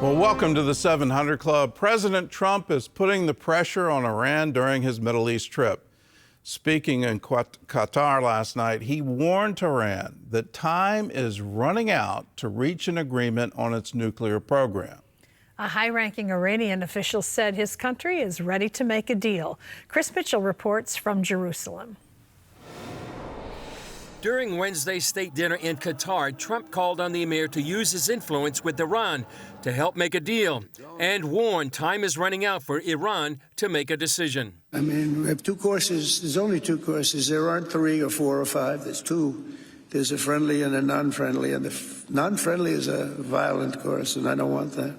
Well, welcome to the 700 Club. President Trump is putting the pressure on Iran during his Middle East trip. Speaking in Qatar last night, he warned Tehran that time is running out to reach an agreement on its nuclear program. A high-ranking Iranian official said his country is ready to make a deal. Chris Mitchell reports from Jerusalem. During Wednesday's state dinner in Qatar, Trump called on the emir to use his influence with Iran to help make a deal and warned time is running out for Iran to make a decision. I mean, we have two courses. There's only two courses. There aren't 3 or 4 or 5. There's 2. There's a friendly and a non-friendly. And the non-friendly is a violent course, and I don't want that.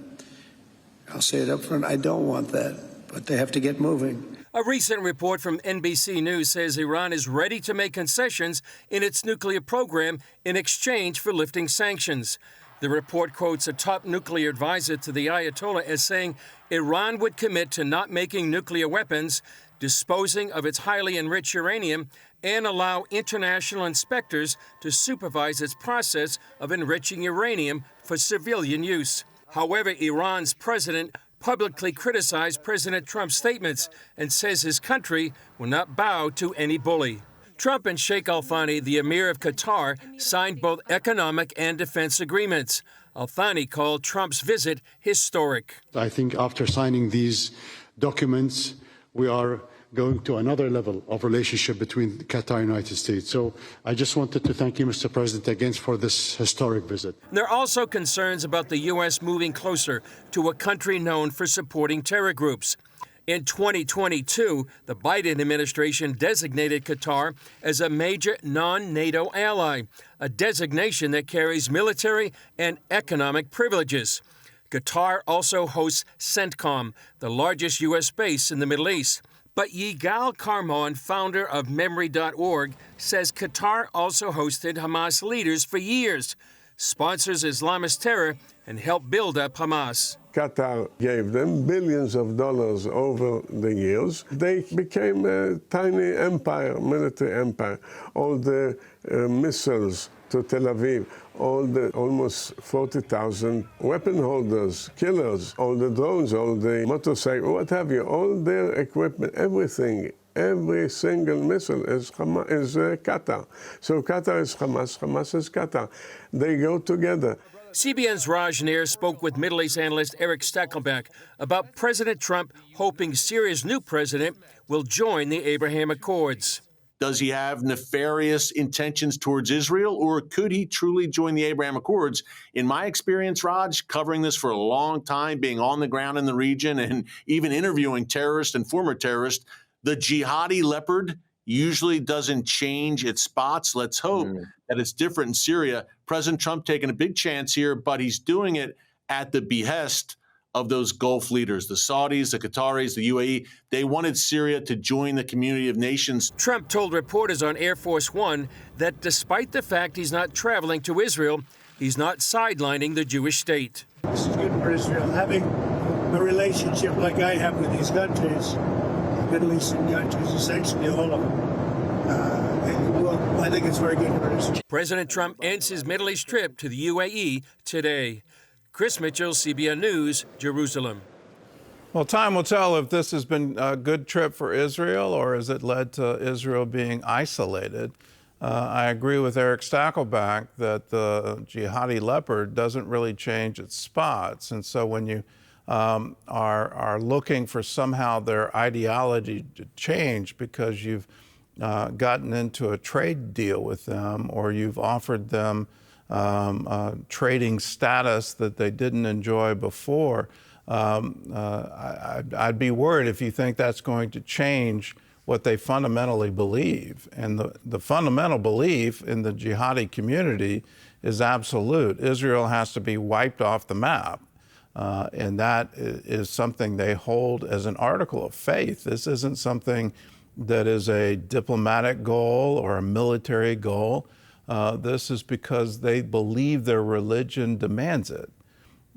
I'll say it up front. I don't want that. But they have to get moving. A recent report from NBC News says Iran is ready to make concessions in its nuclear program in exchange for lifting sanctions. The report quotes a top nuclear advisor to the Ayatollah as saying Iran would commit to not making nuclear weapons, disposing of its highly enriched uranium, and allow international inspectors to supervise its process of enriching uranium for civilian use. However, Iran's president publicly criticized President Trump's statements and says his country will not bow to any bully. Trump and Sheikh Al Thani, the Emir of Qatar, signed both economic and defense agreements. Al Thani called Trump's visit historic. I think after signing these documents, we are going to another level of relationship between Qatar and the United States. So I just wanted to thank you, Mr. President, again for this historic visit. There are also concerns about the U.S. moving closer to a country known for supporting terror groups. In 2022, the Biden administration designated Qatar as a major non-NATO ally, a designation that carries military and economic privileges. Qatar also hosts CENTCOM, the largest U.S. base in the Middle East. But Yigal Karmon, founder of Memory.org, says Qatar also hosted Hamas leaders for years, sponsors Islamist terror, and helped build up Hamas. Qatar gave them billions of dollars over the years. They became a tiny empire, military empire. All the missiles to Tel Aviv, all the almost 40,000 weapon holders, killers, all the drones, all the motorcycles, what have you, all their equipment, everything, every single missile is Qatar. So Qatar is Hamas, Hamas is Qatar. They go together. CBN's Raj Nair spoke with Middle East analyst Eric Stakelbeck about President Trump hoping Syria's new president will join the Abraham Accords. Does he have nefarious intentions towards Israel, or could he truly join the Abraham Accords? In my experience, Raj, covering this for a long time, being on the ground in the region and even interviewing terrorists and former terrorists, the jihadi leopard usually doesn't change its spots. Let's hope that it's different in Syria. President Trump taking a big chance here, but he's doing it at the behest of those Gulf leaders, the Saudis, the Qataris, the UAE. They wanted Syria to join the community of nations. Trump told reporters on Air Force One that despite the fact he's not traveling to Israel, he's not sidelining the Jewish state. This is good for Israel. Having a relationship like I have with these countries, Middle Eastern countries, essentially all of them, I think it's very good for Israel. President Trump ends his Middle East trip to the UAE today. Chris Mitchell, CBN News, Jerusalem. Well, time will tell if this has been a good trip for Israel or has it led to Israel being isolated. I agree with Eric Stakelbeck that the jihadi leopard doesn't really change its spots. And so when you are looking for somehow their ideology to change because you've gotten into a trade deal with them or you've offered them trading status that they didn't enjoy before, I'd be worried if you think that's going to change what they fundamentally believe. And the fundamental belief in the jihadi community is absolute. Israel has to be wiped off the map. And that is something they hold as an article of faith. This isn't something that is a diplomatic goal or a military goal. This is because they believe their religion demands it.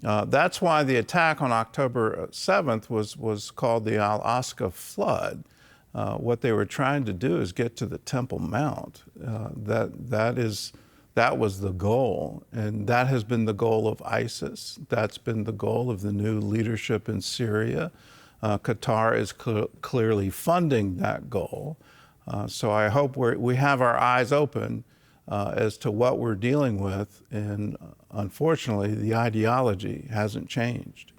That's why the attack on October 7th was called the Al-Aqsa Flood. What they were trying to do is get to the Temple Mount. That is That was the goal, and that has been the goal of ISIS. That's been the goal of the new leadership in Syria. Qatar is clearly funding that goal. So I hope we have our eyes open as to what we're dealing with, and unfortunately, the ideology hasn't changed.